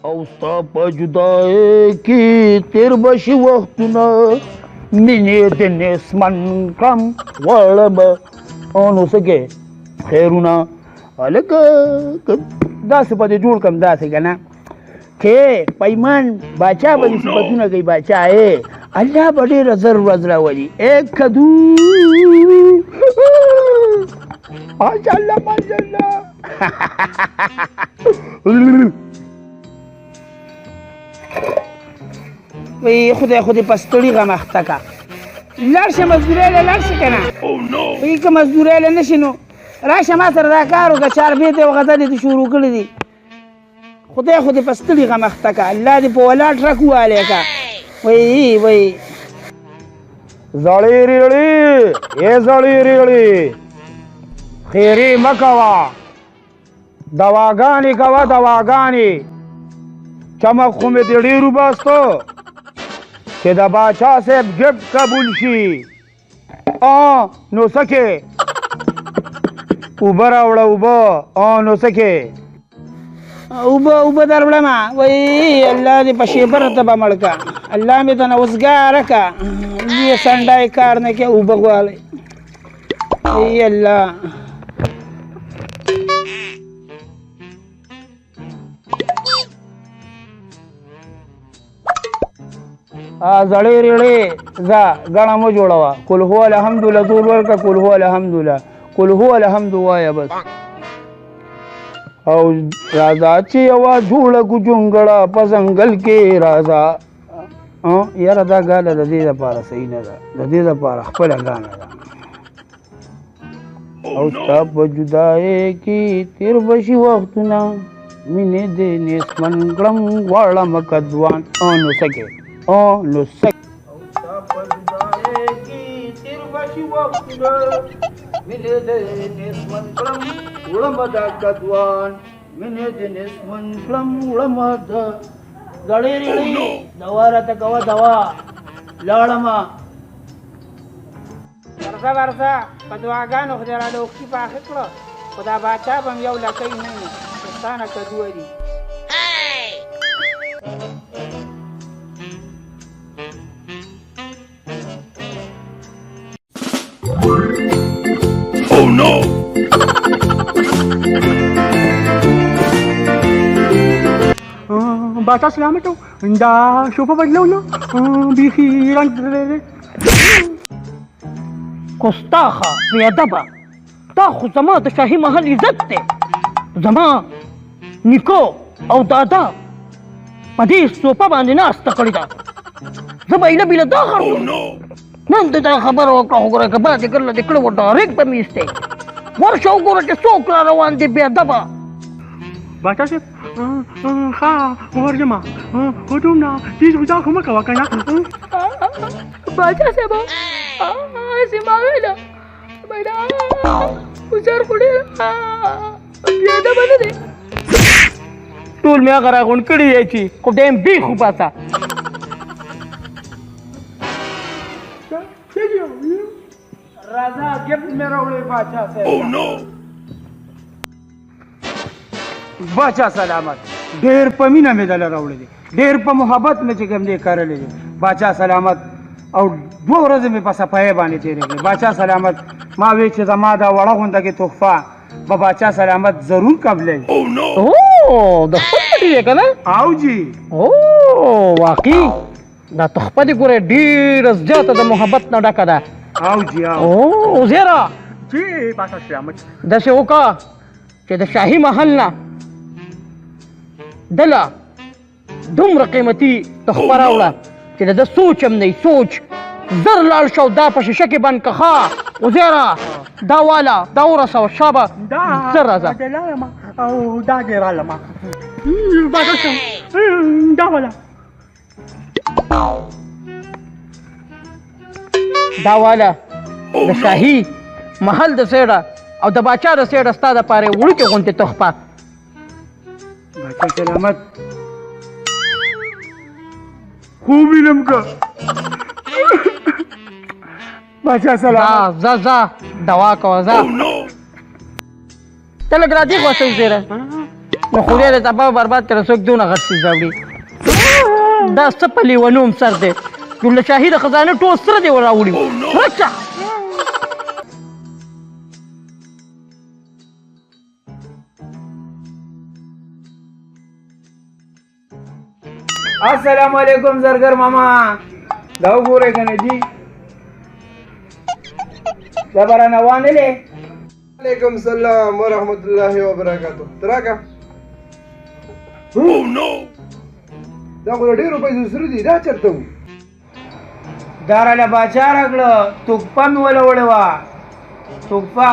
او ستا په جدای کې تیر بشي وختونه مینې د نسمن کړم وړم او نو څه کې خیرونه هلکه داسې به دې جوړ کړم داسې که نه کې پیمان باچا به دې صفتونه کوي باچا الله به ډېره زر ورځ راولي کدو ماشاءالله ماشاءالله وی خدای په ستړي غم اخته کا لاړ شه مزدورۍ له لاړ شه که نه وی که مزدورۍ له نه شي نو راشه ما سره دا کار وکړه چاربېته او غزه دې شروع کړي دي خدای په ستړي غم اخته کا الله دې په ولاړ ټرک ووالی کا وی زړې ریړې زړې ریړې خیرې مه کوه دواګانې کوه دواګانې چمک خو مې دې ډېر وباسته چې د باچا صاحب ګفت قبول شي نو څه کې اوبه راوړه اوبه نو څه کې اوبه در وړمه وایي الله دې په شیبر ته به مړ که الله مې ته نوزګاره که یې سنډای کار نه کې اوبه غواړئ ای الله زړې ریړې ځه ګڼه مه جوړوه قل هو الحمدلله زور ورکړه قل هو الحمدلله قل هو الحمد وایه بس او راځه چې یوه جوړه ګجونګړه په ځنګل کې راځه یاره دا ګاله د دې دپاره صحیح نه ده د دې دپاره خپله ګانه ده او ستا په جدایۍ کې تېر به شي وختونه مینې دې نیستمن کړم غواړمه کدوان نو څه کې نو څه او ستا په جدایۍ کې تېر به شي وختونه مینې دې نیستمن کړم وړمه دا کدوان مینې دې نیستمن کړم وړمه دا زړې ریړې دوا راته کوه دوا لاړمه ورځه په دعاګانو خدای راله اوښتي پاخه کړه خو دا باچا به م یو لکۍ نه وي دوستانه کدوه دي باچا سلامت हो دا شوفه بدلولو بیخي رنگ کوستاخه بیادبه دا خو زما د شاهي محل عزت دی زما نیکو او دادا په دې سوپه باندې ناسته کړې ده زه به ایله بیله دا خرڅوم نن دې دا خبره وکړه خو ګوره که بعد یې کړله دې کړه و ډارېک به مې ایستی ورشه وګوره چې څوک را روان دی بیادبه باچا صاحب ښه ورځمه خو دومره تیز غذا خو مه کوه که نه باچا صاحب هسې ما ویله بیدا ګزار خو ډېر بیادبه نه دی ټول مې هغه راغونډ کړي دی چې خو ډېم بیخ وباسه راځه ګفت مې راوړی باچا صاحب باچا سلامت ډېر په مینه مې دله راوړی دی ډېر په محبت مې چې کوم دی کرلی دی باچا سلامت او 2 ورځې مې په صفایۍ باندې تېرې کړې باچا سلامت ما وی چې زما دا وړه غونده کې تحفه به باچا سلامت ضرور قبلوي د خپل پټي دی که نه او جي واقعي دا تحفه دې ګوره ډېره زیاته د محبت نه ډکه ده او جي زیره جی باچا سلامت داسې وکړه چې د شاهي محل نه دله دومره قیمتي تحفه راوړه چې د ده سوچ هم دی سوچ زر لاړ شه او دا په شیشه کې بند که ښه وزیره دا واله دا ورسوه شابه زر راځه دې لاړمه او دا دې رالمه باچا صاحب دا واله دا واله د شاهي محل د سیډه او د باچا د سیډه ستا دپاره یې وړوکې غوندې تحفه باچا سلامت خوب وینم که باچا سلامت ځه دوا کوه ځه ته لږ راځې خو څه وزیره نو خدای دې تباہ برباد کړه څوک دونه غټ شي راوړي دا څه په لیونوم سر دی ټول شاهي د خزانه ټول سره دی راوړي راچا अस्सलामुअलैकुम जरगर मामा دا وګورئ کنه جی زبرانه وانه له وعلیکم السلام ورحمۃ اللہ وبرکاتہ تراکا او نو دا خو ډېر پیسې سره دي دا چرته و داراله باچا راغله توپا مې ولا وړوا توپا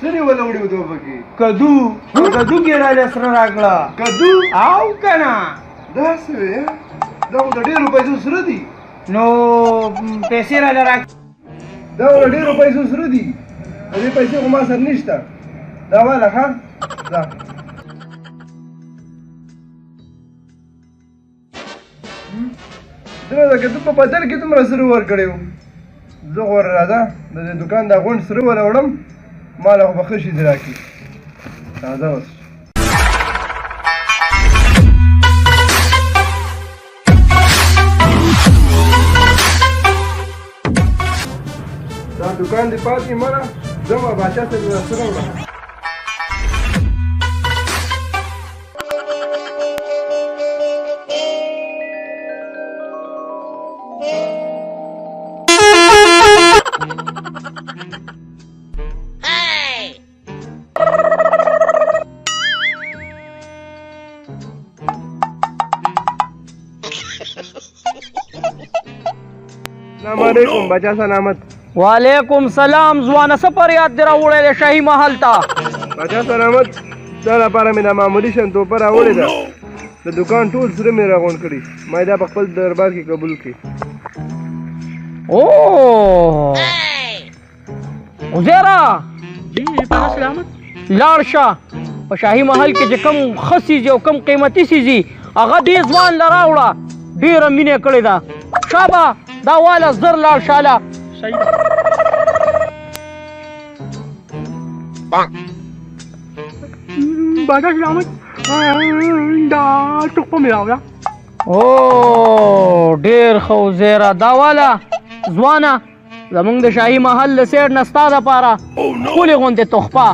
سری ولا وړي و دوه کې کدو کې را لسره راغله کدو او کنه دا څه وې دا خو ډېر پیسې سره دي نو پیسې را لراک دا ډېر پیسې سره دي دې پیسې خو ما سره نشته دا والا ها دا دا که ته په بدل کې دومره سره ورکړی وو زه خو راځه د دې دوکان دا غونډ سره ولا وړم ما له خو به ښه شي دې راکړي راځه اوس دا دوکان دې پاتې مړه زما باچا ته دې سره وړم السلام علیکم بچا سلامت وعلیکم سلام ځوانه څه فریاد دې راوړی شاهي محل ته بچا سلامت ستا لپاره مې دا معمولي شنتوپه راوړې ده د دوکان ټول سره مې راغونډ کړي ما دا په خپل دربار کې قبول کړي اوه وزیرا جی پانا سلامت لاړ شه په شاهي محل کې چې کم ښه څیز او کم قیمتي څیز هغه دې ځوان له راوړه ډېره مینه کړې ده شابه دا واله زر لاړ شاله صحیح باچا سلامت دا ټوپه مې راوړه او ډېر ښه وزیره دا واله ځوانه زمونږ د شاهي محل له سیډ نه ستا دپاره ښکلې غوندې تحفه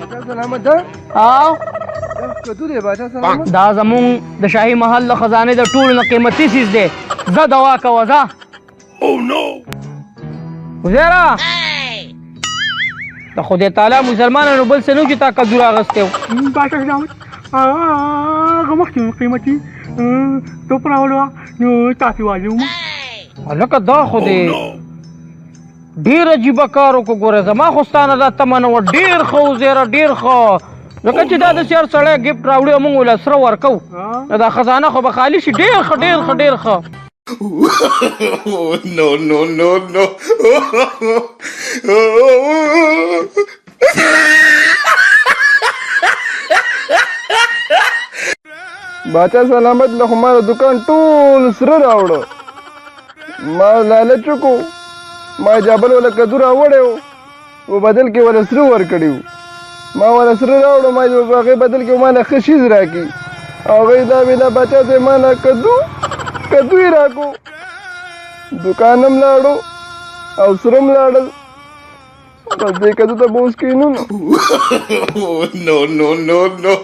بچا سلامت ده او دا کدو دی بچا سلامت دا زمونږ د شاهي محل له خزانې د ټولو نه قیمتي څیز دی زه دوا کوه ځه وزیره د خدای تعالی مسلمانانو بل څه نه و چې تا کدو راغستی و باچا سلامت هغه مخکې قیمتي ټوپ راوړه نو تاسې واجب وم هلکه دا خو دی ډېر عجیبه کار وکړو ګوره زما خو ستا نه دا تمه نه وه ډېر ښه وزیره ډېر ښه ځکه چې دا داسې هر سړی ګفټ راوړي او موږ له سره ورکوو نو دا خزانه خو به خالي شي ډېر ښه ډېر ښه ډېر ښه no, no, no, no. باچا سلامت له خو ما د دوکان ټول سره راوړه ما لالچ وکړو ما جابل ولا کدو راوړی و په بدل کې ولا سره ورکړي وو ما ولا سره راوړو ما د هغې بدل کې ما له ښه شیز راکړي هغوی دا ویله باچا ته ما نه کدو یې راکړو دوکان هم لاړو او سره هم لاړل بس دې کدو ته به اوس کښېنو نو no, no, no, no.